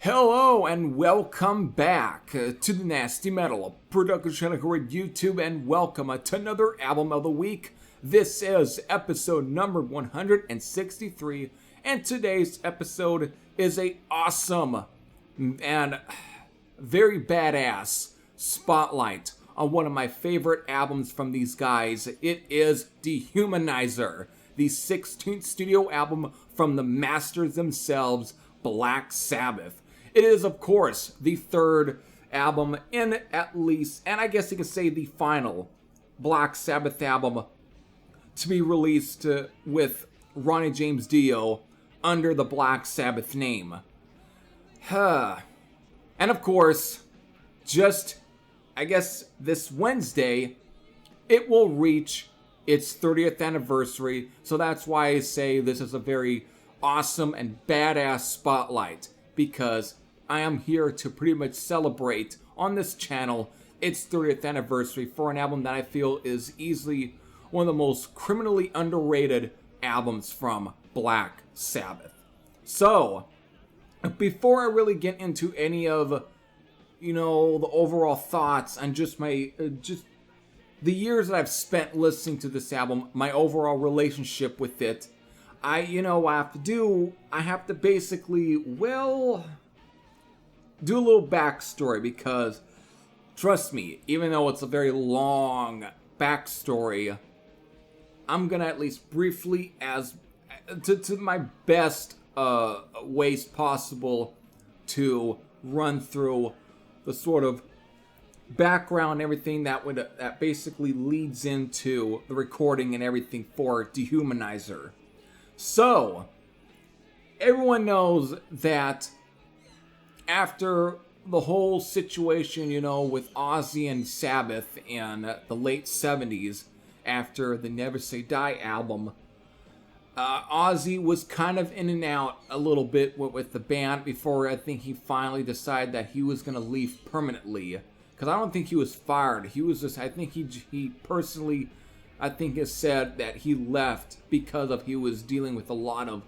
Hello and welcome back to the Nasty Metal Production channel here at YouTube, and welcome to another album of the week. This is episode number 163, and today's episode is a awesome and very badass spotlight on one of my favorite albums from these guys. It is Dehumanizer, the 16th studio album from the masters themselves, Black Sabbath. It is, of course, the third album in at least, and I guess you could say the final Black Sabbath album to be released with Ronnie James Dio under the Black Sabbath name. And of course, just, I guess, this Wednesday, it will reach its 30th anniversary, so that's why I say this is a very awesome and badass spotlight, because I am here to pretty much celebrate on this channel its 30th anniversary for an album that I feel is easily one of the most criminally underrated albums from Black Sabbath. So, before I really get into any of, the overall thoughts on just my, the years that I've spent listening to this album, my overall relationship with it, I have to basically, do a little backstory, because, trust me, even though it's a very long backstory, I'm gonna at least briefly, to my best ways possible, to run through the sort of background and everything that basically leads into the recording and everything for Dehumanizer. So, everyone knows that after the whole situation, with Ozzy and Sabbath in the late 70s, after the Never Say Die album, Ozzy was kind of in and out a little bit with the band before I think he finally decided that he was going to leave permanently. Because I don't think he was fired. He was just, I think he personally, I think has said that he left because of he was dealing with a lot of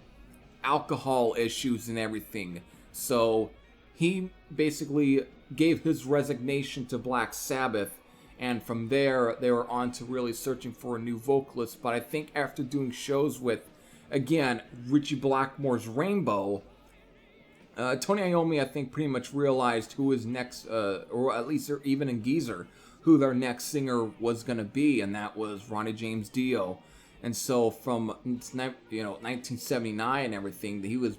alcohol issues and everything. So he basically gave his resignation to Black Sabbath, and from there they were on to really searching for a new vocalist. But I think after doing shows with, again, Ritchie Blackmore's Rainbow, Tony Iommi, I think, pretty much realized who his next, or at least even in Geezer, who their next singer was going to be, and that was Ronnie James Dio. And so from 1979 and everything, he was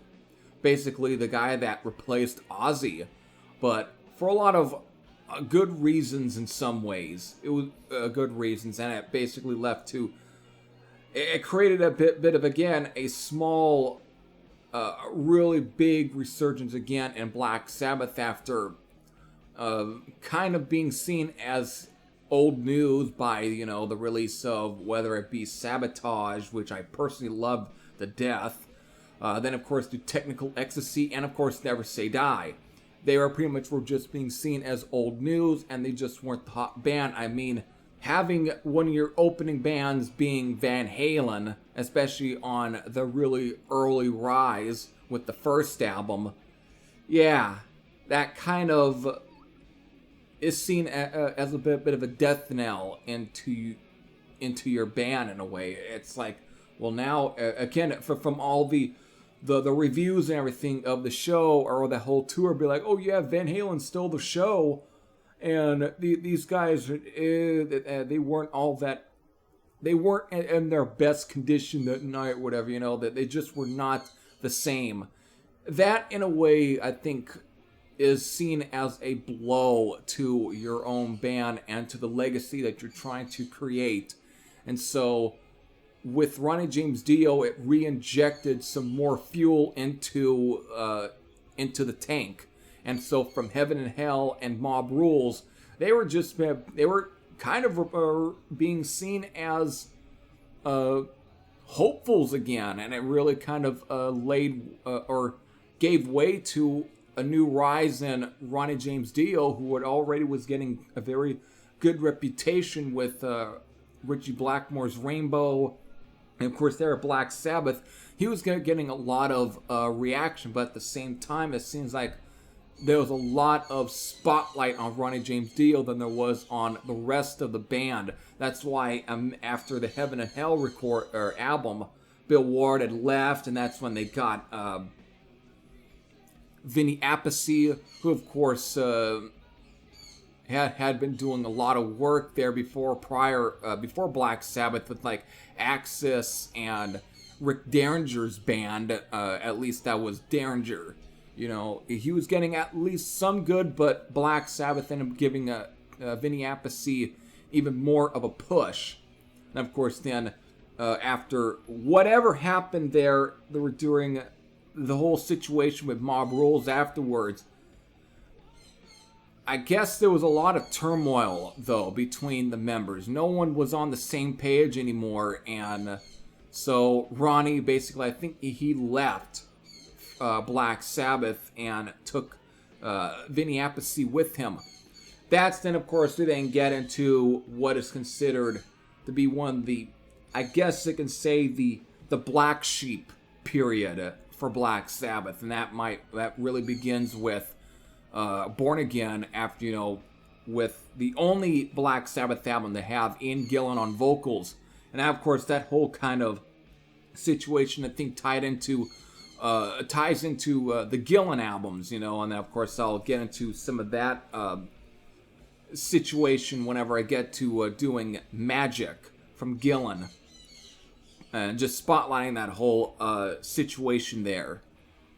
basically the guy that replaced Ozzy. But for a lot of good reasons in some ways, it was good reasons, and it basically left to, it created a bit of, again, a small, really big resurgence again in Black Sabbath after kind of being seen as old news by, the release of whether it be Sabotage, which I personally love to death, then of course the Technical Ecstasy, and of course Never Say Die. They were pretty much just being seen as old news, and they just weren't the hot band. I mean, having one of your opening bands being Van Halen, especially on the really early rise with the first album, yeah, that kind of is seen as a bit of a death knell into your band in a way. It's like, well, now again, from all the reviews and everything of the show or the whole tour, be like, oh yeah, Van Halen stole the show, and these guys, they weren't all that, they weren't in their best condition that night, whatever, that they just were not the same. That, in a way, I think, is seen as a blow to your own band and to the legacy that you're trying to create. And so, with Ronnie James Dio, it re-injected some more fuel into the tank. And so from Heaven and Hell and Mob Rules, they were kind of being seen as hopefuls again, and it really kind of gave way to a new rise in Ronnie James Dio, who already was getting a very good reputation with Ritchie Blackmore's Rainbow, and of course there at Black Sabbath. He was getting a lot of reaction, but at the same time, it seems like there was a lot of spotlight on Ronnie James Dio than there was on the rest of the band. That's why after the Heaven and Hell album, Bill Ward had left, and that's when they got Vinny Appice, who of course had been doing a lot of work there before Black Sabbath with like Axis and Rick Derringer's band. At least that was Derringer. You know, he was getting at least some good, but Black Sabbath ended up giving Vinny Appice even more of a push. And of course, then after whatever happened there were during the whole situation with Mob Rules afterwards, I guess there was a lot of turmoil, though, between the members. No one was on the same page anymore, and so Ronnie, basically, I think he left Black Sabbath and took Vinny Appice with him. That's then, of course, we then get into what is considered to be one of the, I guess you can say, the black sheep period for Black Sabbath, and that really begins with Born Again, after, you know, with the only Black Sabbath album to have Ian Gillan on vocals. And of course, that whole kind of situation, I think, ties into the Gillan albums, you know, and of course I'll get into some of that situation whenever I get to doing Magic from Gillan, and just spotlighting that whole situation there.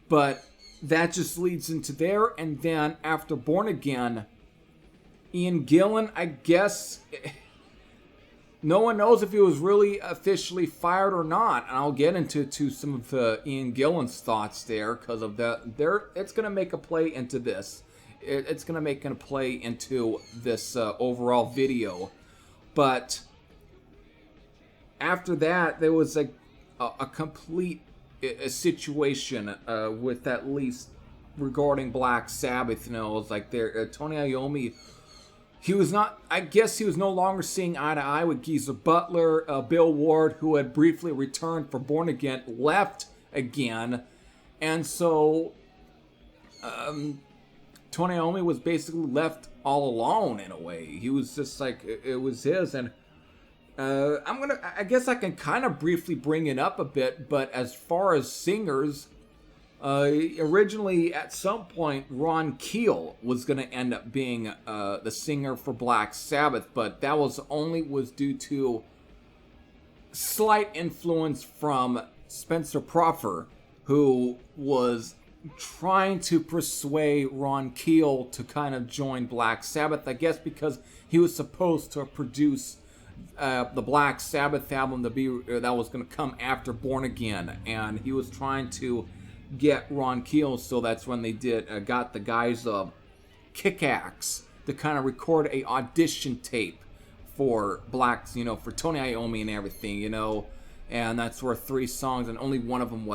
But that just leads into there, and then after Born Again, Ian Gillan, I guess, no one knows if he was really officially fired or not, and I'll get into some of Ian Gillan's thoughts there, because of it's going to make a play into this. It's going to make a play into this overall video. But after that, there was a complete situation with, at least regarding Black Sabbath. You know, it was like Tony Iommi, he was no longer seeing eye to eye with Geezer Butler. Bill Ward, who had briefly returned for Born Again, left again, and so Tony Iommi was basically left all alone in a way. He was just like, it was his. And I guess I can kind of briefly bring it up a bit, but as far as singers, originally at some point Ron Keel was going to end up being the singer for Black Sabbath, but that was due to slight influence from Spencer Proffer, who was trying to persuade Ron Keel to kind of join Black Sabbath, I guess because he was supposed to produce the Black Sabbath album that was going to come after Born Again, and he was trying to get Ron Keel, so that's when they got the guys of Kick-Axe to kind of record a audition tape for Blacks, you know, for Tony Iommi and everything, you know, and that's where 3 songs, and only one of them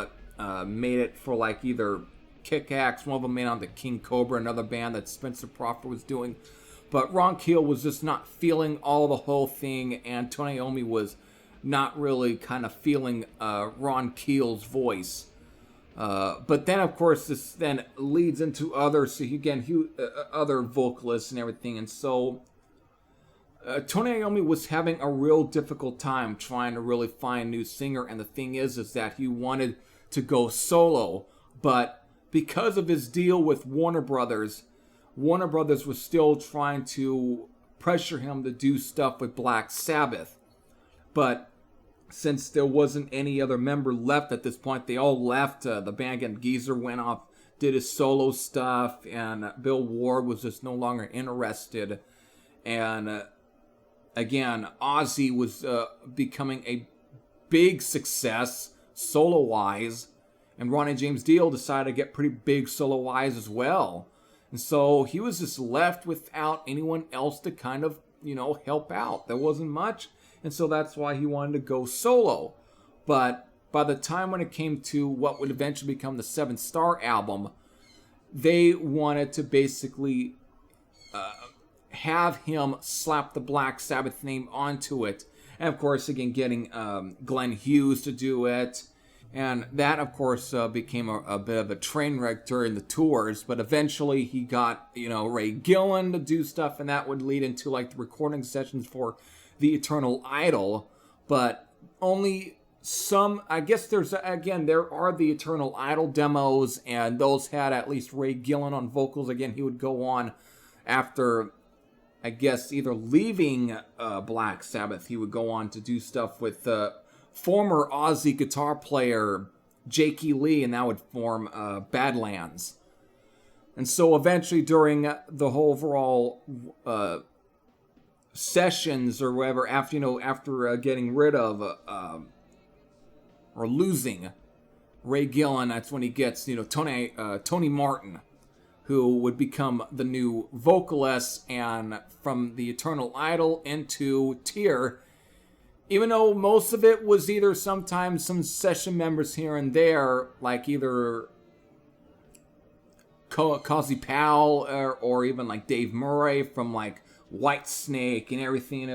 made it for like either Kick-Axe, one of them made on the King Cobra, another band that Spencer Proffer was doing. But Ron Keel was just not feeling the whole thing, and Tony Iommi was not really kind of feeling Ron Keel's voice. But then, of course, this then leads into other vocalists and everything, and so Tony Iommi was having a real difficult time trying to really find a new singer, and the thing is that he wanted to go solo, but because of his deal with Warner Brothers was still trying to pressure him to do stuff with Black Sabbath. But since there wasn't any other member left at this point, they all left. The band again, Geezer went off, did his solo stuff, and Bill Ward was just no longer interested. And again, Ozzy was becoming a big success solo-wise, and Ronnie James Dio decided to get pretty big solo-wise as well. And so he was just left without anyone else to kind of, you know, help out. There wasn't much, and so that's why he wanted to go solo. But by the time when it came to what would eventually become the Seventh Star album, they wanted to basically have him slap the Black Sabbath name onto it. And of course, again, getting Glenn Hughes to do it, And that, of course, became a bit of a train wreck during the tours. But eventually he got, Ray Gillen to do stuff, and that would lead into, like, the recording sessions for The Eternal Idol. But only some, I guess there are the Eternal Idol demos, and those had at least Ray Gillen on vocals. Again, he would go on after, I guess, either leaving Black Sabbath, he would go on to do stuff with former Aussie guitar player Jakey Lee, and that would form Badlands. And so eventually during the whole overall sessions or whatever, after getting rid of or losing Ray Gillen, that's when he gets Tony Martin, who would become the new vocalist, and from the Eternal Idol into Tear. Even though most of it was either sometimes some session members here and there, like either Cozy Powell or even like Dave Murray from like Whitesnake and everything,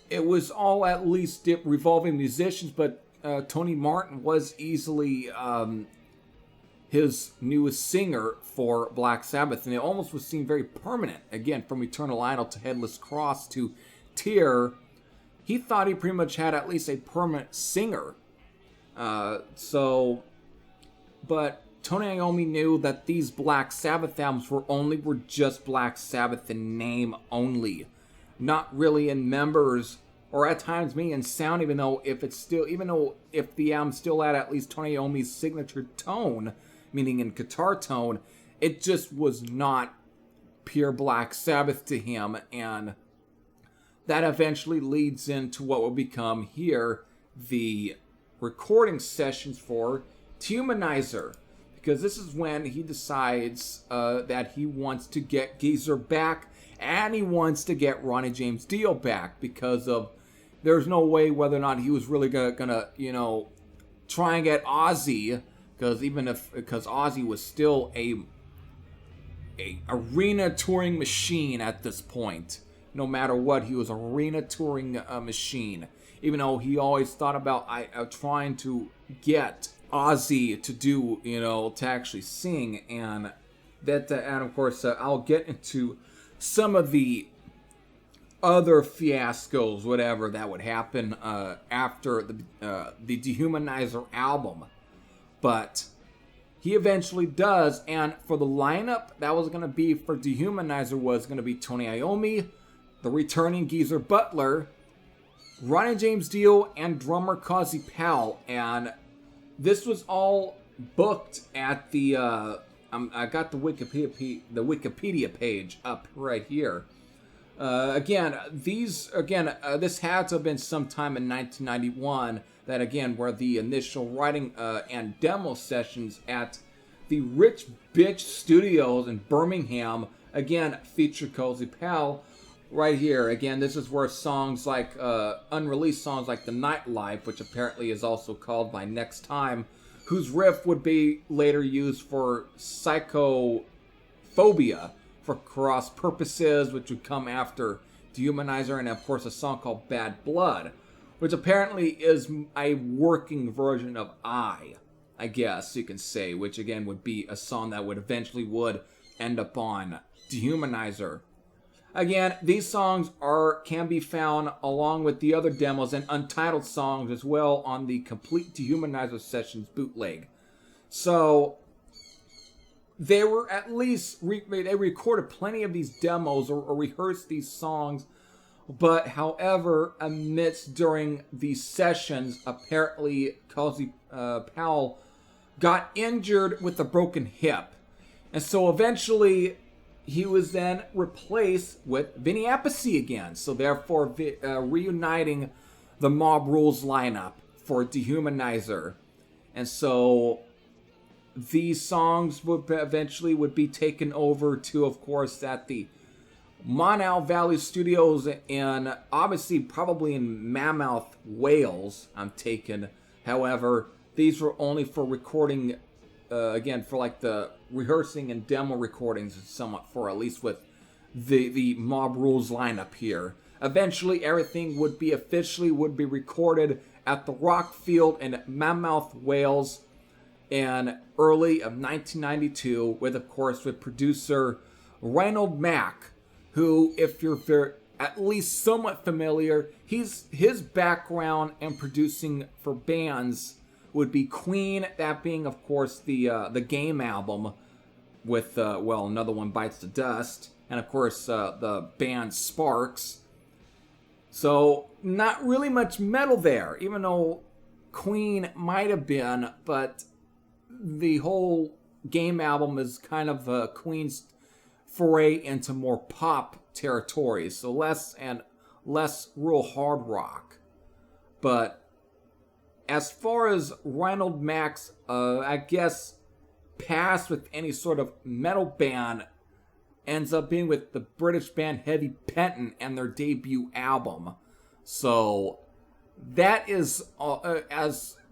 it was all at least revolving musicians, but Tony Martin was easily his newest singer for Black Sabbath, and it almost was seen very permanent. Again, from Eternal Idol to Headless Cross to Tear, he thought he pretty much had at least a permanent singer. But Tony Iommi knew that these Black Sabbath albums were just Black Sabbath in name only, not really in members, or at times maybe in sound, even though if the album still had at least Tony Iommi's signature tone, meaning in guitar tone, it just was not pure Black Sabbath to him, and that eventually leads into what will become here the recording sessions for Dehumanizer, because this is when he decides that he wants to get Geezer back, and he wants to get Ronnie James Dio back, because of there's no way whether or not he was really gonna try and get Ozzy, because Ozzy was still a arena touring machine at this point. No matter what, he was an arena touring machine. Even though he always thought about trying to get Ozzy to do, to actually sing, and of course I'll get into some of the other fiascos, whatever, that would happen after the Dehumanizer album. But he eventually does, and for the lineup that was going to be for Dehumanizer was going to be Tony Iommi, the returning Geezer Butler, Ronnie James Dio, and drummer Cozy Powell. And this was all booked at the I got the Wikipedia page up right here. This had to have been sometime in 1991. That again were the initial writing and demo sessions at the Rich Bitch Studios in Birmingham. Again, featured Cozy Powell. Right here, again, this is where songs like, unreleased songs like The Nightlife, which apparently is also called by Next Time, whose riff would be later used for Psychophobia for Cross Purposes, which would come after Dehumanizer, and of course a song called Bad Blood, which apparently is a working version of I guess you can say, which again would be a song that would eventually end up on Dehumanizer. Again, these songs can be found along with the other demos and untitled songs as well on the Complete Dehumanizer Sessions bootleg. So they were at least they recorded plenty of these demos or rehearsed these songs, but however, amidst during these sessions, apparently Cozy Powell got injured with a broken hip, and so eventually he was then replaced with Vinny Appice again. So therefore, reuniting the Mob Rules lineup for Dehumanizer. And so these songs would be taken over to, of course, at the Monau Valley Studios in, obviously, probably in Mammoth, Wales, I'm taken. However, these were only for recording, again, for like the rehearsing and demo recordings and somewhat, for at least with the Mob Rules lineup here. Eventually, everything would be recorded at the Rockfield in Monmouth, Wales, in early of 1992, with producer Reynold Mack, who, if you're at least somewhat familiar, his background in producing for bands would be Queen, that being, of course, the Game album with, Another One Bites the Dust, and, of course, the band Sparks. So, not really much metal there, even though Queen might have been, but the whole Game album is kind of Queen's foray into more pop territory, so less real hard rock. But as far as Reynold Mack's, I guess, past with any sort of metal band ends up being with the British band Heavy Penton and their debut album. So that is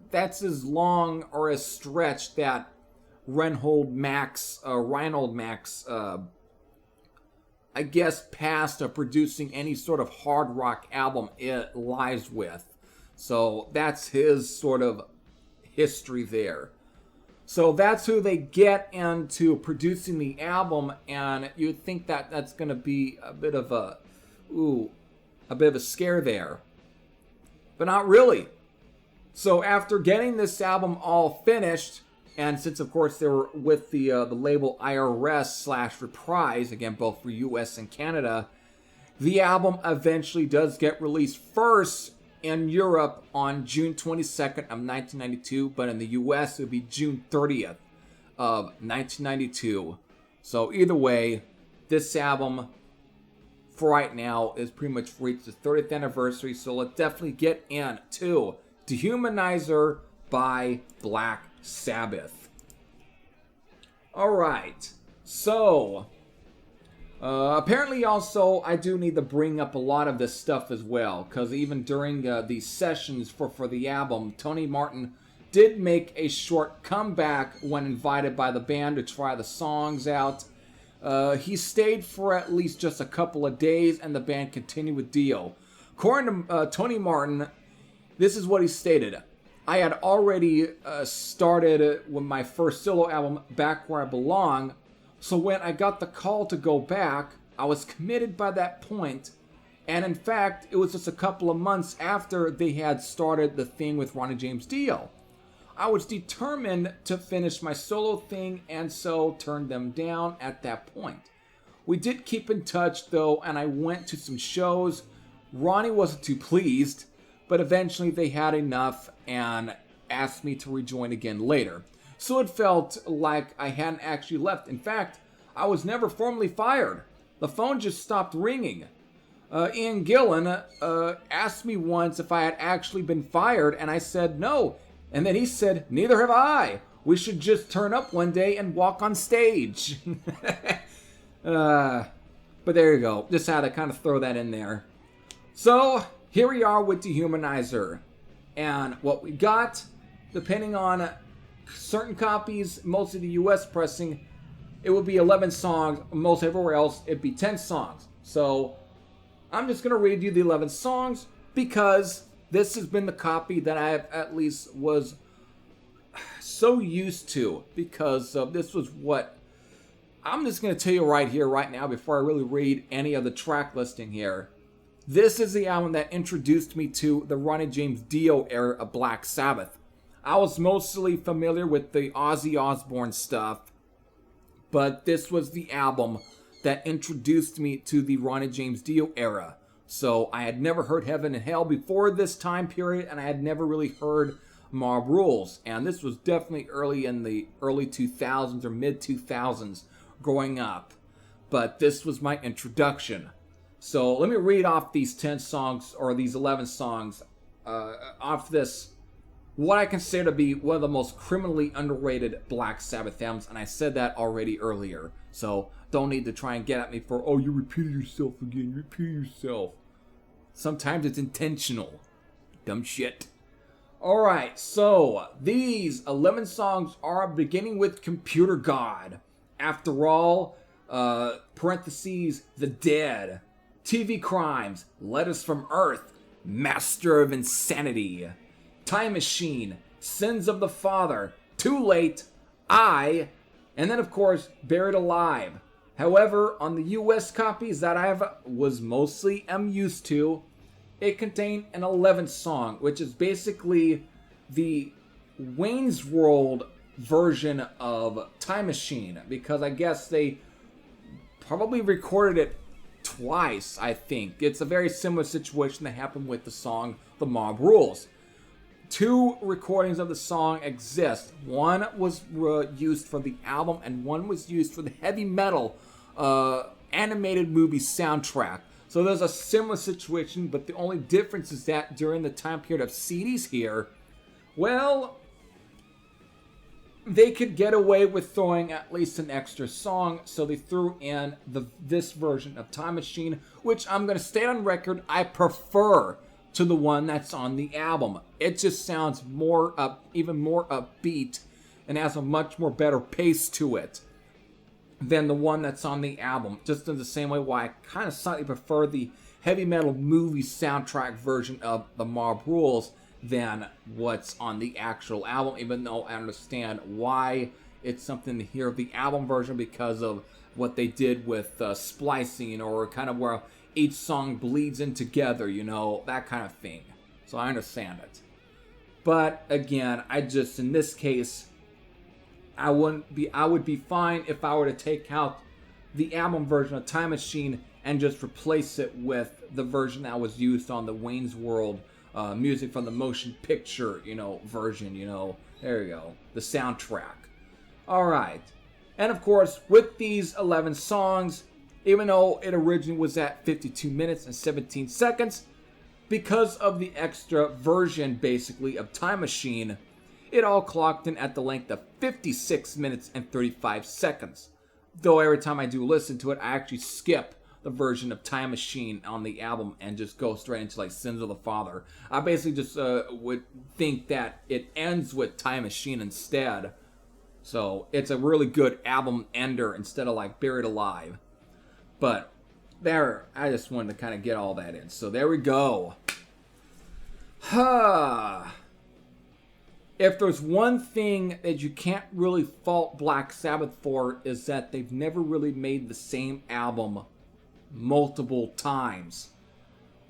that's as long or as stretched that Reynold Mack's, I guess, past of producing any sort of hard rock album it lies with. So that's his sort of history there. So that's who they get into producing the album, and you'd think that that's going to be a bit of a scare there. But not really. So after getting this album all finished, and since of course they were with the label I.R.S. / Reprise, again both for US and Canada, the album eventually does get released first in Europe on June 22nd of 1992, but in the US it would be June 30th of 1992. So either way, this album for right now is pretty much reached its 30th anniversary, so let's definitely get into Dehumanizer by Black Sabbath. Alright, so apparently also I do need to bring up a lot of this stuff as well, because even during these sessions for the album, Tony Martin did make a short comeback when invited by the band to try the songs out. He stayed for at least just a couple of days and the band continued with Dio. According to Tony Martin, this is what he stated. I had already started with my first solo album, Back Where I Belong, so when I got the call to go back, I was committed by that point, and in fact, it was just a couple of months after they had started the thing with Ronnie James Dio. I was determined to finish my solo thing, and so turned them down at that point. We did keep in touch though, and I went to some shows. Ronnie wasn't too pleased, but eventually they had enough and asked me to rejoin again later. So it felt like I hadn't actually left. In fact, I was never formally fired. The phone just stopped ringing. Ian Gillan asked me once if I had actually been fired, and I said no. And then he said, neither have I. We should just turn up one day and walk on stage. But there you go. Just had to kind of throw that in there. So here we are with Dehumanizer. And what we got, depending on certain copies, mostly the US pressing, it would be 11 songs. Most everywhere else, it'd be 10 songs. So I'm just going to read you the 11 songs because this has been the copy that I at least was so used to, because this was what I'm just going to tell you right here, right now, before I really read any of the track listing here. This is the album that introduced me to the Ronnie James Dio era of Black Sabbath. I was mostly familiar with the Ozzy Osbourne stuff, but this was the album that introduced me to the Ronnie James Dio era. So I had never heard Heaven and Hell before this time period, and I had never really heard Mob Rules. And this was definitely early in the early 2000s or mid 2000s growing up. But this was my introduction. So let me read off these 10 songs, or these 11 songs, off this, what I consider to be one of the most criminally underrated Black Sabbath albums. And I said that already earlier. So don't need to try and get at me for, oh, you repeated yourself again, you repeated yourself. Sometimes it's intentional. Dumb shit. Alright, so these 11 songs are beginning with Computer God. After all, parentheses, The Dead, TV Crimes, Letters from Earth, Master of Insanity, Time Machine, Sins of the Father, Too Late, and then of course, Buried Alive. However, on the US copies that I was mostly am used to, it contained an 11th song, which is basically the Wayne's World version of Time Machine, because I guess they probably recorded it twice, I think. It's a very similar situation that happened with the song The Mob Rules. 2 recordings of the song exist. One was used for the album, and one was used for the heavy metal animated movie soundtrack. So there's a similar situation, but the only difference is that during the time period of CDs here, well, they could get away with throwing at least an extra song, so they threw in this version of Time Machine, which I'm going to state on record, I prefer to the one that's on the album. It just sounds even more upbeat, and has a much more better pace to it than the one that's on the album. Just in the same way why I kind of slightly prefer the heavy metal movie soundtrack version of The Mob Rules than what's on the actual album, even though I understand why it's something to hear the album version because of what they did with splicing, or kind of where each song bleeds in together, that kind of thing. So I understand it. But again, in this case, I would be fine if I were to take out the album version of Time Machine and just replace it with the version that was used on the Wayne's World music from the motion picture, version, there you go, the soundtrack. Alright, and of course, with these 11 songs, even though it originally was at 52 minutes and 17 seconds, because of the extra version, basically, of Time Machine, it all clocked in at the length of 56 minutes and 35 seconds. Though every time I do listen to it, I actually skip the version of Time Machine on the album and just go straight into like Sins of the Father. I basically just would think that it ends with Time Machine instead. So it's a really good album ender instead of like Buried Alive. But there, I just wanted to kind of get all that in. So there we go. If there's one thing that you can't really fault Black Sabbath for, is that they've never really made the same album multiple times.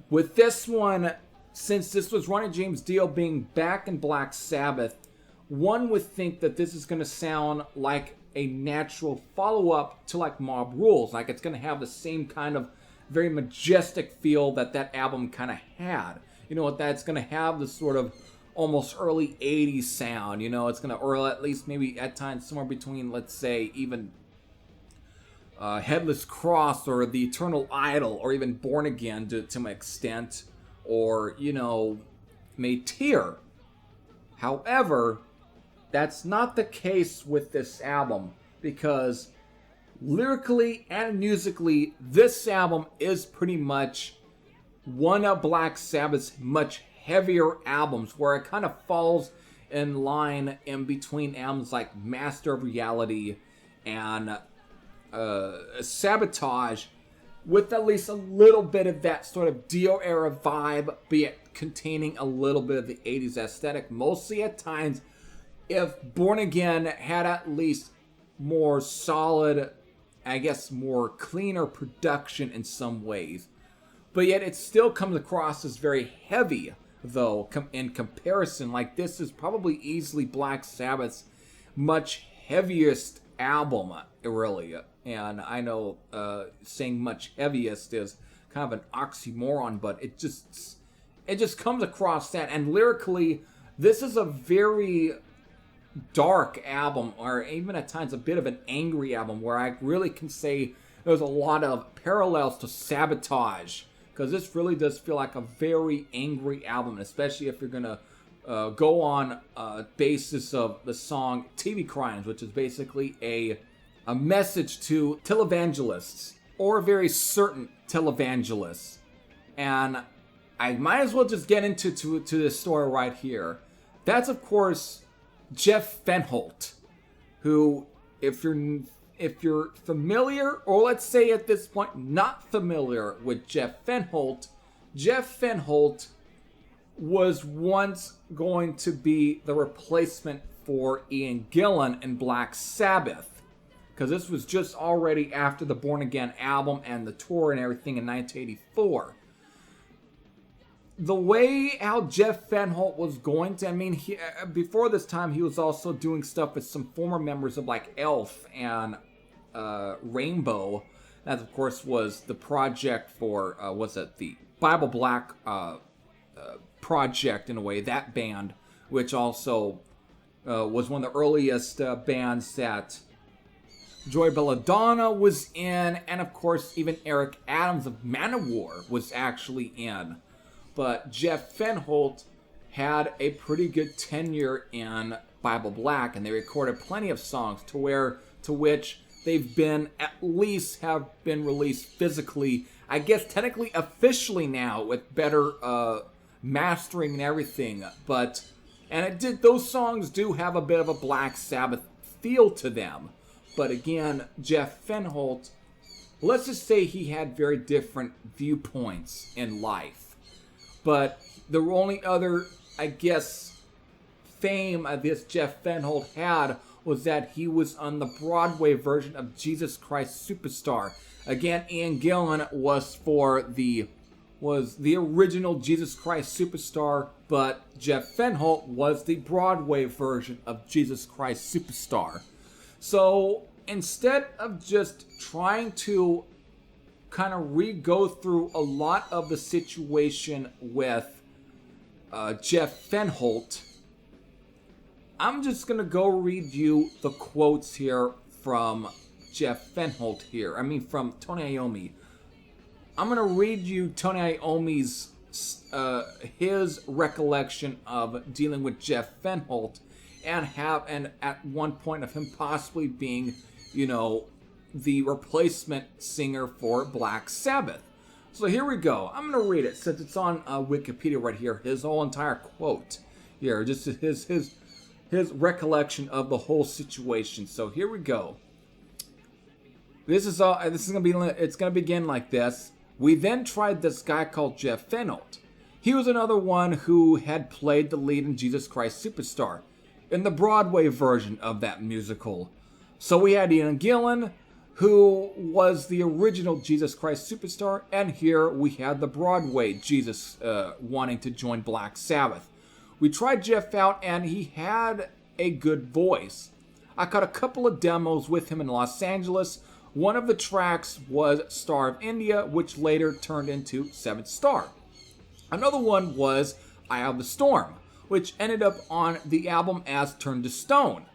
With this one, since this was Ronnie James Dio being back in Black Sabbath, one would think that this is going to sound like a natural follow-up to like Mob Rules. Like it's going to have the same kind of very majestic feel that album kind of had. That's going to have the sort of almost early 80s sound, it's going to, or at least maybe at times somewhere between, let's say, even Headless Cross or The Eternal Idol, or even Born Again to my extent, or, may Tear. However, that's not the case with this album, because lyrically and musically, this album is pretty much one of Black Sabbath's much heavier albums, where it kind of falls in line in between albums like Master of Reality and Sabotage, with at least a little bit of that sort of Dio era vibe, be it containing a little bit of the 80s aesthetic. Mostly at times, if Born Again had at least more solid, I guess more cleaner production in some ways. But yet it still comes across as very heavy, though, in comparison. Like, this is probably easily Black Sabbath's much heaviest album, really. And I know saying much heaviest is kind of an oxymoron, but it just comes across that. And lyrically, this is a very dark album, or even at times a bit of an angry album, where I really can say there's a lot of parallels to Sabotage, because this really does feel like a very angry album, especially if you're gonna go on a basis of the song TV Crimes, which is basically a message to televangelists, or very certain televangelists. And I might as well just get into this story right here. That's, of course, Jeff Fenholt, who, if you're if you're familiar, or let's say at this point not familiar with Jeff Fenholt was once going to be the replacement for Ian Gillan in Black Sabbath. Because this was just already after the Born Again album and the tour and everything in 1984. The way how Jeff Fenholt was going to, before this time he was also doing stuff with some former members of like Elf and Rainbow. That of course was the project for, the Bible Black project in a way, that band, which also was one of the earliest bands that Joy Belladonna was in, and of course even Eric Adams of Manowar was actually in. But Jeff Fenholt had a pretty good tenure in Bible Black, and they recorded plenty of songs to which they've been have been released physically, I guess technically officially now with better mastering and everything. Those songs do have a bit of a Black Sabbath feel to them. But again, Jeff Fenholt, let's just say he had very different viewpoints in life. But the only other, I guess, fame this Jeff Fenholt had was that he was on the Broadway version of Jesus Christ Superstar. Again, Ian Gillan was the original Jesus Christ Superstar, but Jeff Fenholt was the Broadway version of Jesus Christ Superstar. So instead of just trying to kind of go through a lot of the situation with Jeff Fenholt, I'm just going to go read you the quotes here from Jeff Fenholt here. From Tony Iommi. I'm going to read you Tony Iommi's his recollection of dealing with Jeff Fenholt and at one point of him possibly being, the replacement singer for Black Sabbath. So here we go. I'm going to read it since it's on Wikipedia right here. His whole entire quote here, just his recollection of the whole situation. So here we go. It's going to begin like this. We then tried this guy called Jeff Fenholt. He was another one who had played the lead in Jesus Christ Superstar in the Broadway version of that musical. So we had Ian Gillan, who was the original Jesus Christ Superstar, and here we had the Broadway Jesus wanting to join Black Sabbath. We tried Jeff out, and he had a good voice. I caught a couple of demos with him in Los Angeles. One of the tracks was Star of India, which later turned into Seventh Star. Another one was Eye of the Storm, which ended up on the album as Turn to Stone.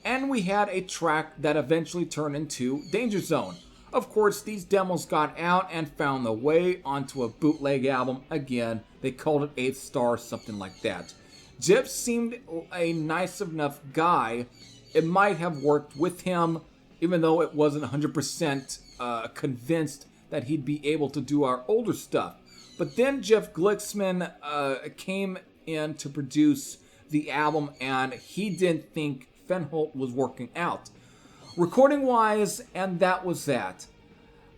And we had a track that eventually turned into Danger Zone. Of course, these demos got out and found their way onto a bootleg album. Again, they called it Eighth Star, something like that. Jeff seemed a nice enough guy. It might have worked with him, even though it wasn't 100% convinced that he'd be able to do our older stuff. But then Jeff Glicksman came in to produce the album, and he didn't think Fenholt was working out recording wise, and that was that.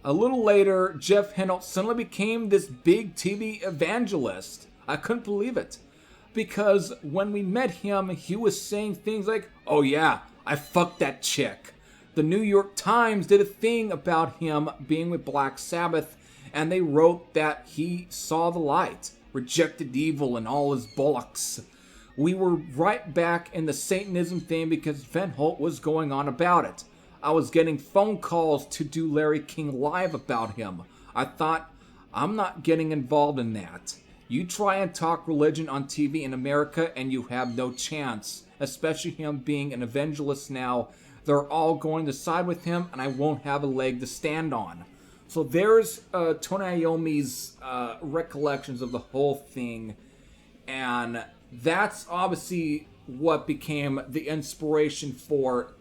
A little later, Jeff Fenholt suddenly became this big TV evangelist. I couldn't believe it, because when we met him, he was saying things like, "Oh yeah, I fucked that chick." The New York Times did a thing about him being with Black Sabbath, and they wrote that he saw the light, rejected evil and all his bollocks. We were right back in the Satanism thing because Fenholt was going on about it. I was getting phone calls to do Larry King Live about him. I thought, I'm not getting involved in that. You try and talk religion on TV in America and you have no chance. Especially him being an evangelist now. They're all going to side with him and I won't have a leg to stand on. So there's Tony Iommi's recollections of the whole thing. And that's obviously what became the inspiration for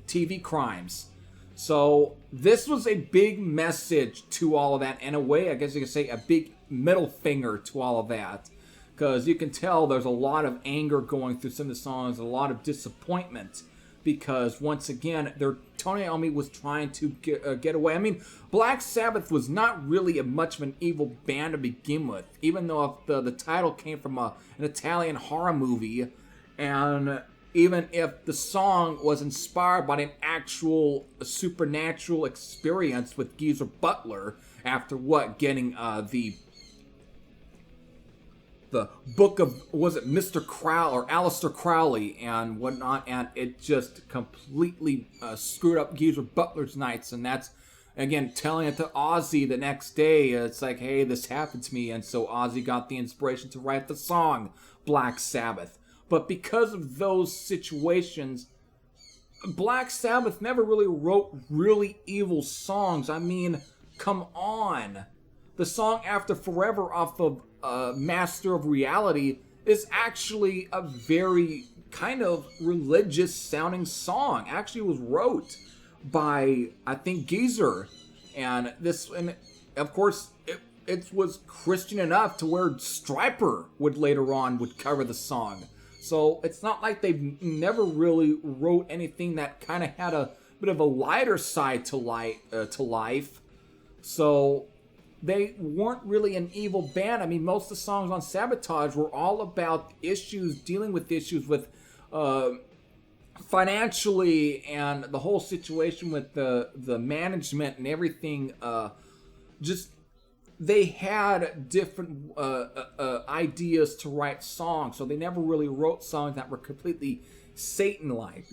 TV Crimes. So this was a big message to all of that. In a way, I guess you could say a big middle finger to all of that. Because you can tell there's a lot of anger going through some of the songs, a lot of disappointment. because once again, Tony Iommi was trying to get away. I mean, Black Sabbath was not really much of an evil band to begin with, even though if the title came from an Italian horror movie, and even if the song was inspired by an actual supernatural experience with Geezer Butler after getting the book of, was it Mr. Crowley or Aleister Crowley and whatnot, and it just completely screwed up Geezer Butler's nights, and that's, again, telling it to Ozzy the next day. It's like, hey, this happened to me, and so Ozzy got the inspiration to write the song Black Sabbath. But because of those situations, Black Sabbath never really wrote really evil songs. I mean, come on. The song After Forever off of Master of Reality is actually a very kind of religious sounding song. Actually, it was wrote by, I think, Geezer. And of course, it was Christian enough to where Stryper would cover the song. So it's not like they've never really wrote anything that kind of had a bit of a lighter side to life. So they weren't really an evil band. I mean, most of the songs on Sabotage were all about dealing with issues with financially, and the whole situation with the management and everything. They had different ideas to write songs, so they never really wrote songs that were completely Satan-like.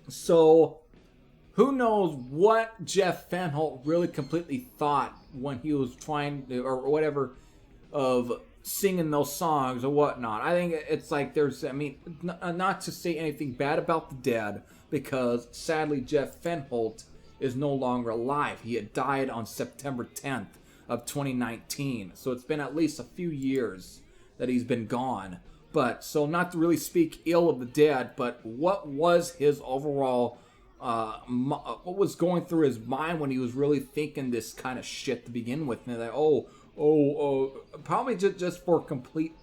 So who knows what Jeff Fenholt really completely thought when he was trying to, or whatever, of singing those songs or whatnot. I think it's like not to say anything bad about the dead, because sadly Jeff Fenholt is no longer alive. He had died on September 10th of 2019. So it's been at least a few years that he's been gone. But, so not to really speak ill of the dead, but what was his overall, what was going through his mind when he was really thinking this kind of shit to begin with? And they're like, probably just for complete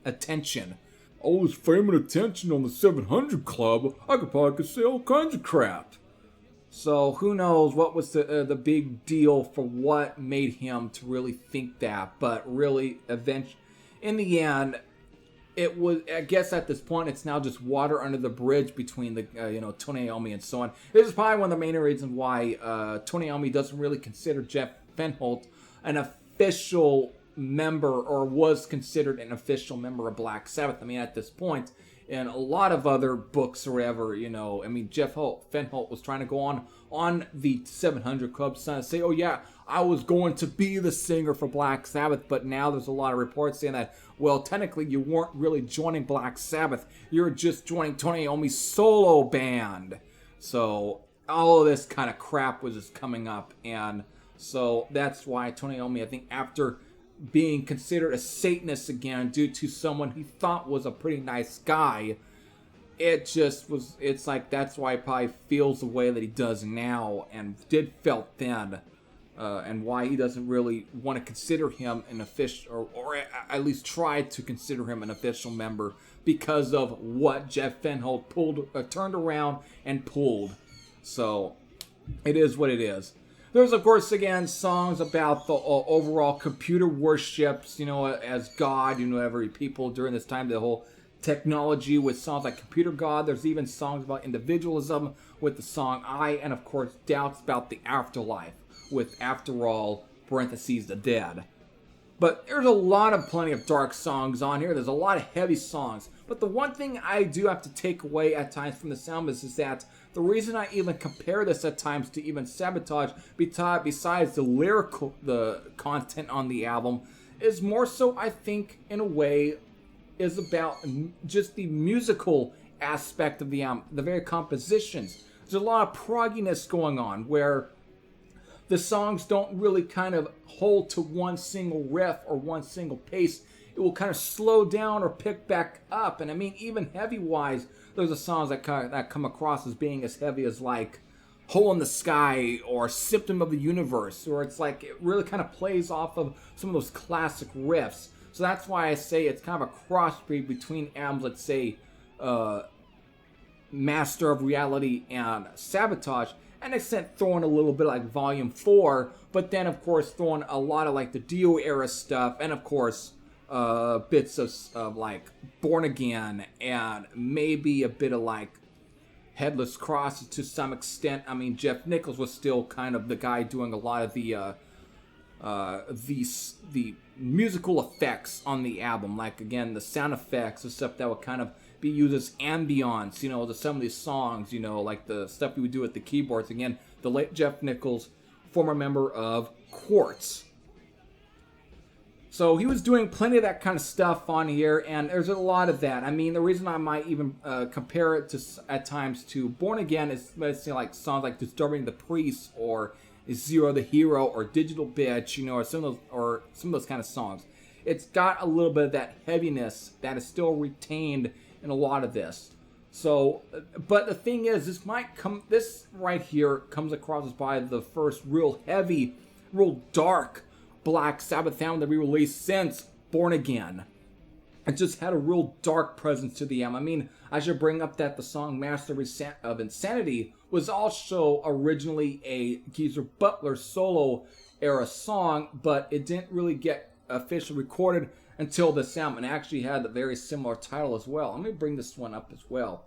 attention. Oh, his fame and attention on the 700 Club, I could say all kinds of crap. So who knows what was the big deal for what made him to really think that, but really, in the end, it was, I guess at this point, it's now just water under the bridge between the, Tony Iommi and so on. This is probably one of the main reasons why Tony Iommi doesn't really consider Jeff Fenholt an official member, or was considered an official member of Black Sabbath. I mean, at this point, in a lot of other books or whatever, Jeff Fenholt was trying to go on the 700 Club and say, oh yeah, I was going to be the singer for Black Sabbath, but now there's a lot of reports saying that, well, technically you weren't really joining Black Sabbath, you're just joining Tony Iommi's solo band. So all of this kind of crap was just coming up, and so that's why Tony Iommi, I think, after being considered a Satanist again due to someone he thought was a pretty nice guy, it's like that's why he probably feels the way that he does now, and felt then, and why he doesn't really want to consider him an official, or at least try to consider him an official member, because of what Jeff Fenholt turned around and pulled. So it is what it is. There's, of course, again, songs about the overall computer worships, as God, every people during this time, the whole technology with songs like Computer God. There's even songs about individualism with the song I, and of course, doubts about the afterlife with After All, parentheses, the dead. But there's plenty of dark songs on here. There's a lot of heavy songs. But the one thing I do have to take away at times from the sound is that the reason I even compare this at times to even Sabotage, besides the content on the album, is more so, I think, in a way, is about just the musical aspect of the album, the very compositions. There's a lot of progginess going on, where the songs don't really kind of hold to one single riff or one single pace. It will kind of slow down or pick back up. And I mean, even heavy-wise, there's the songs that come across as being as heavy as like Hole in the Sky or Symptom of the Universe, or it's like it really kind of plays off of some of those classic riffs. So that's why I say it's kind of a crossbreed between albums, let's say, Master of Reality and Sabotage, and extent throwing a little bit like Volume 4, but then of course throwing a lot of like the Dio era stuff, and of course bits of like Born Again, and maybe a bit of like Headless Cross to some extent. I mean, Jeff Nichols was still kind of the guy doing a lot of the musical effects on the album, like again the sound effects, the stuff that would kind of be used as ambience, you know, to some of these songs, you know, like the stuff we would do with the keyboards. Again, the late Jeff Nichols, former member of Quartz. So he was doing plenty of that kind of stuff on here, and there's a lot of that. I mean, the reason I might even compare it to at times to Born Again is, let's say, like songs like Disturbing the Priest or Zero the Hero or Digital Bitch, you know, or some of those kind of songs. It's got a little bit of that heaviness that is still retained in a lot of this. So, but the thing is, this right here comes across as probably the first real heavy, real dark Black Sabbath album that we released since Born Again. It just had a real dark presence to the album. I mean, I should bring up that the song Master of Insanity was also originally a Geezer Butler solo era song, but it didn't really get officially recorded until this album, and actually had a very similar title as well. Let me bring this one up as well.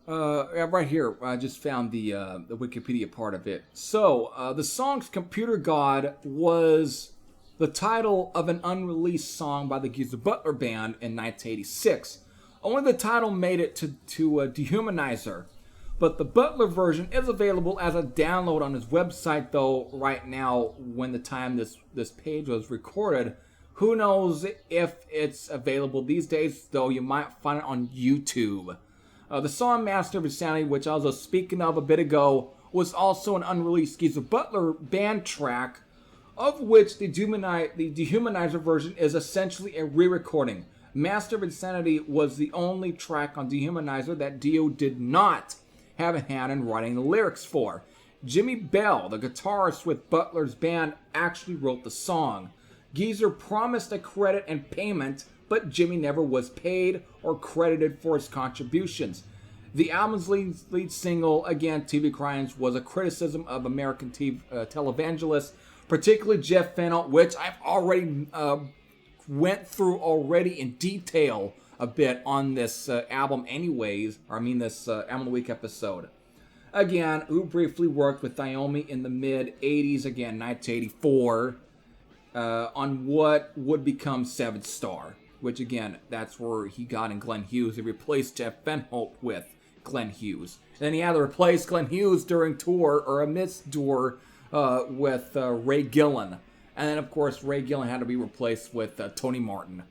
Right here, I just found the Wikipedia part of it. So, the song's Computer God was the title of an unreleased song by the Geezer Butler Band in 1986. Only the title made it to Dehumanizer, but the Butler version is available as a download on his website, though right now, when the time this page was recorded, who knows if it's available these days, though you might find it on YouTube. The song Master of Insanity, which I was speaking of a bit ago, was also an unreleased Geezer Butler band track, of which the Dehumanizer version is essentially a re-recording. Master of Insanity was the only track on Dehumanizer that Dio did not have a hand in writing the lyrics for. Jimmy Bell, the guitarist with Butler's band, actually wrote the song. Geezer promised a credit and payment, but Jimmy never was paid or credited for his contributions. The album's lead single, again, TV Crimes, was a criticism of American televangelists, particularly Jeff Fenholt, which I've already went through already in detail a bit on this album anyways, this Album of the Week episode. Again, who briefly worked with Iommi in the mid-80s, again, 1984, on what would become Seventh Star, which again, that's where he got in Glenn Hughes. He replaced Jeff Fenholt with Glenn Hughes. And then he had to replace Glenn Hughes during tour, or amidst tour, with Ray Gillen. And then, of course, Ray Gillen had to be replaced with Tony Martin.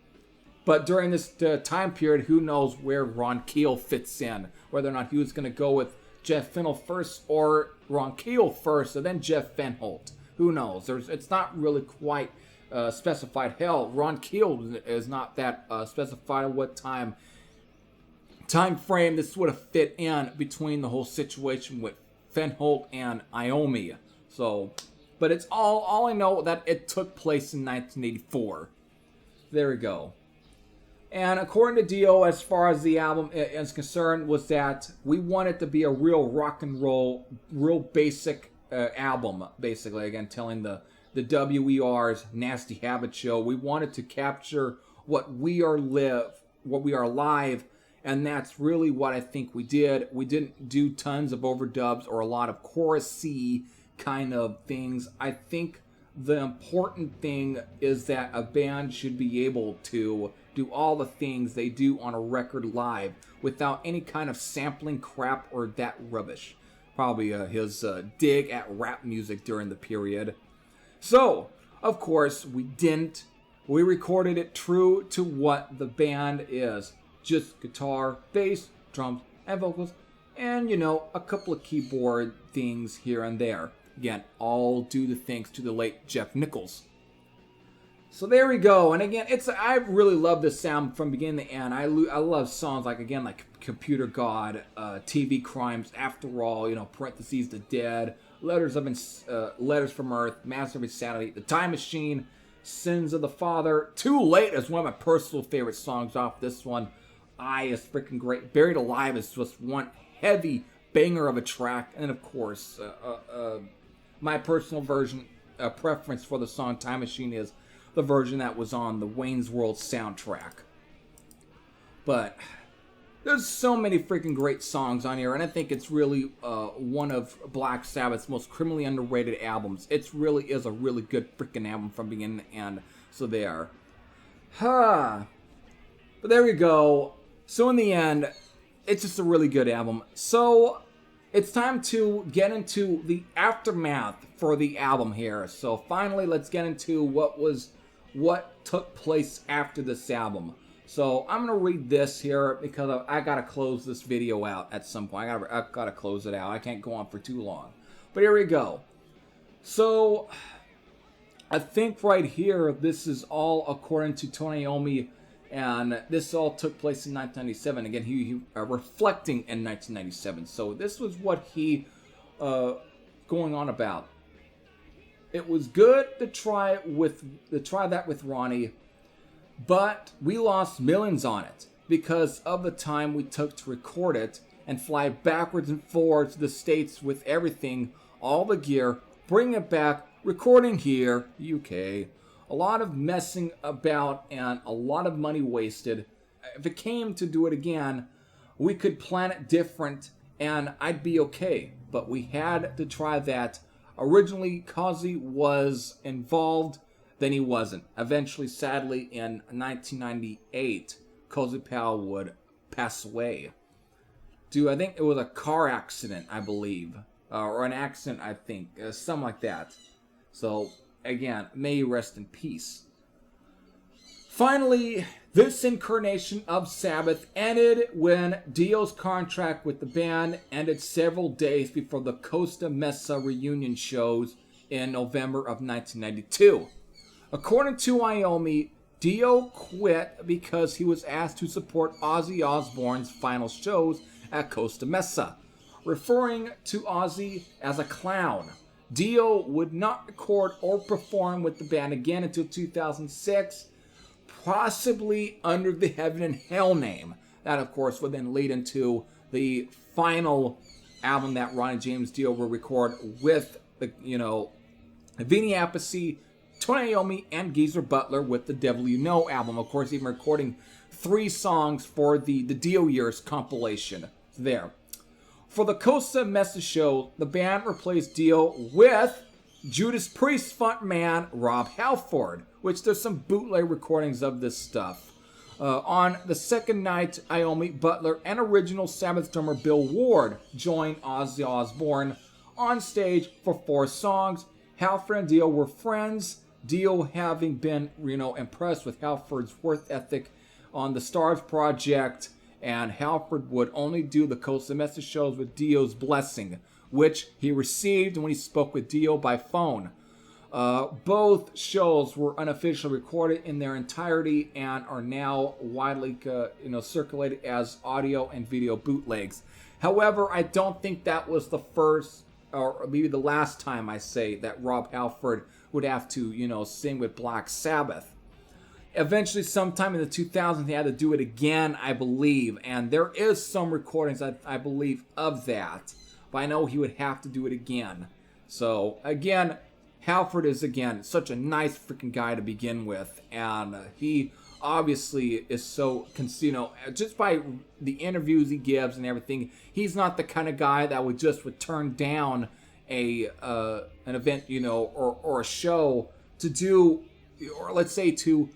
But during this time period, who knows where Ron Keel fits in, whether or not he was going to go with Jeff Fenholt first or Ron Keel first, and then Jeff Fenholt. Who knows? It's not really quite specified. Hell, Ron Keel is not that specified what time frame this would have fit in between the whole situation with Fenholt and Iommi. So, but it's all I know that it took place in 1984. There we go. And according to Dio, as far as the album is concerned, was that we want it to be a real rock and roll, real basic album, basically. Again, telling the WER's Nasty Habit Show. We wanted to capture what we are live, and that's really what I think we did. We didn't do tons of overdubs or a lot of chorus-y kind of things. I think the important thing is that a band should be able to do all the things they do on a record live without any kind of sampling crap or that rubbish. Probably his dig at rap music during the period. So, of course, we didn't. We recorded it true to what the band is. Just guitar, bass, drums, and vocals, and, a couple of keyboard things here and there. Again, all due to thanks to the late Jeff Nichols. So there we go. And again, I really love this sound from beginning to end. I love songs like Computer God, TV Crimes, After All, parentheses, The Dead, Letters from Earth, Master of Insanity, The Time Machine, Sins of the Father. Too Late is one of my personal favorite songs off this one. Eye is freaking great. Buried Alive is just one heavy banger of a track. And of course, my personal version, preference for the song Time Machine is the version that was on the Wayne's World soundtrack. But there's so many freaking great songs on here, and I think it's really one of Black Sabbath's most criminally underrated albums. It really is a really good freaking album from beginning to end. So there. But there we go. So in the end, it's just a really good album. So it's time to get into the aftermath for the album here. So finally, let's get into what took place after this album. So I'm gonna read this here because I gotta close this video out at some point. I gotta close it out. I can't go on for too long. But here we go. So I think right here, this is all according to Tony Iommi, and this all took place in 1997. Again, he reflecting in 1997. So this was what he going on about. It was good to try that with Ronnie, but we lost millions on it because of the time we took to record it and fly backwards and forwards to the States with everything, all the gear, bring it back, recording here, UK. A lot of messing about and a lot of money wasted. If it came to do it again, we could plan it different and I'd be okay. But we had to try that. Originally, Kazi was involved, then he wasn't. Eventually, sadly, in 1998, Kazi Powell would pass away. I think it was a car accident, I believe. Or an accident, I think. Something like that. So, again, may he rest in peace. Finally, this incarnation of Sabbath ended when Dio's contract with the band ended several days before the Costa Mesa reunion shows in November of 1992. According to Iommi, Dio quit because he was asked to support Ozzy Osbourne's final shows at Costa Mesa, referring to Ozzy as a clown. Dio would not record or perform with the band again until 2006, possibly under the Heaven and Hell name. That, of course, would then lead into the final album that Ronnie James Dio will record with the, Vinny Appice, Tony Iommi, and Geezer Butler with the Devil You Know album. Of course, even recording 3 songs for the Dio Years compilation. There. For the Costa Mesa show, the band replaced Dio with Judas Priest frontman Rob Halford, which there's some bootleg recordings of this stuff. On the second night, Iommi, Butler, and original Sabbath drummer Bill Ward joined Ozzy Osbourne on stage for 4 songs. Halford and Dio were friends, Dio having been, impressed with Halford's work ethic on the Stars Project, and Halford would only do the Costa Mesa shows with Dio's blessing, which he received when he spoke with Dio by phone. Both shows were unofficially recorded in their entirety and are now widely circulated as audio and video bootlegs. However, I don't think that was the first, or maybe the last time I say, that Rob Halford would have to, sing with Black Sabbath. Eventually, sometime in the 2000s, they had to do it again, I believe. And there is some recordings, I believe, of that. But I know he would have to do it again. So, again, Halford is, again, such a nice freaking guy to begin with. And he obviously is so, just by the interviews he gives and everything, he's not the kind of guy that would turn down an event, or a show to do, or let's say to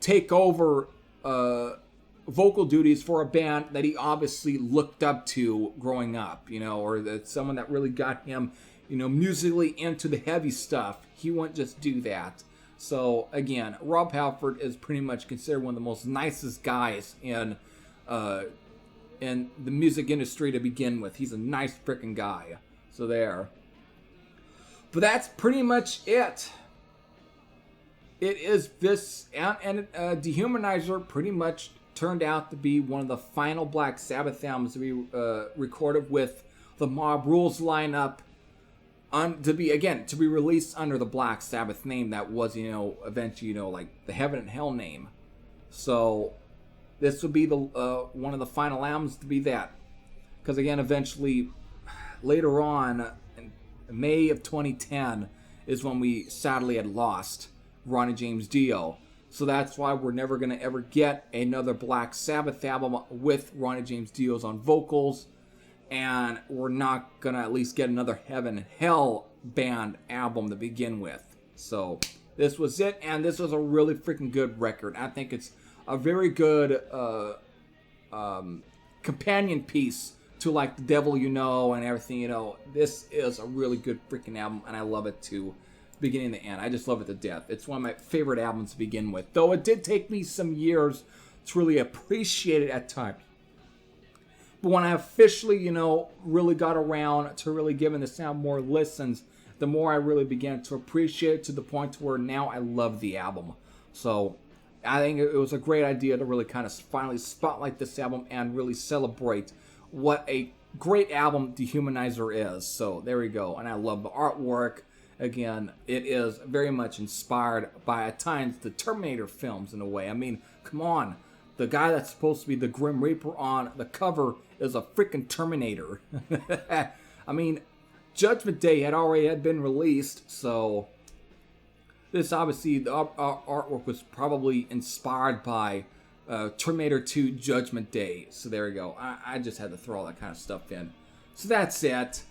take over vocal duties for a band that he obviously looked up to growing up, or that someone that really got him, musically into the heavy stuff. He wouldn't just do that. So again, Rob Halford is pretty much considered one of the most nicest guys in the music industry to begin with. He's a nice freaking guy. So there. But that's pretty much it. It is this, and Dehumanizer pretty much turned out to be one of the final Black Sabbath albums to be recorded with the Mob Rules lineup, to be released under the Black Sabbath name that was, eventually, like the Heaven and Hell name. So, this would be the one of the final albums to be that. Because again, eventually, later on, in May of 2010, is when we sadly had lost Ronnie James Dio. So that's why we're never going to ever get another Black Sabbath album with Ronnie James Dio's on vocals. And we're not going to at least get another Heaven and Hell band album to begin with. So this was it, and this was a really freaking good record. I think it's a very good companion piece to like The Devil You Know and everything, you know. This is a really good freaking album, and I love it to beginning to end. I just love it to death. It's one of my favorite albums to begin with, though it did take me some years to really appreciate it at times. But when I officially, you know, really got around to really giving this album more listens, the more I really began to appreciate it, to the point where now I love the album. So I think it was a great idea to really kind of finally spotlight this album and really celebrate what a great album Dehumanizer is. So there we go. And I love the artwork. Again, it is very much inspired by, at times, the Terminator films in a way. I mean, come on. The guy that's supposed to be the Grim Reaper on the cover is a freaking Terminator. I mean, Judgment Day had been released, so this obviously, the artwork was probably inspired by Terminator 2 Judgment Day. So there we go. I just had to throw all that kind of stuff in. So that's it.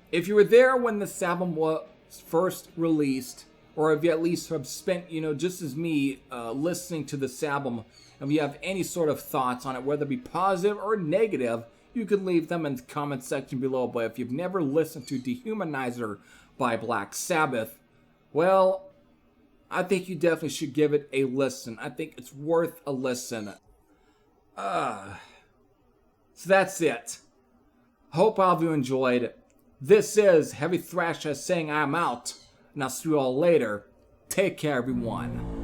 If you were there when this album was first released, or if you at least have spent, you know, just as me, listening to this album, if you have any sort of thoughts on it, whether it be positive or negative, you can leave them in the comment section below. But if you've never listened to Dehumanizer by Black Sabbath, well, I think you definitely should give it a listen. I think it's worth a listen. So that's it. Hope all of you enjoyed. This is Heavy Thrash saying I'm out, and I'll see you all later. Take care, everyone.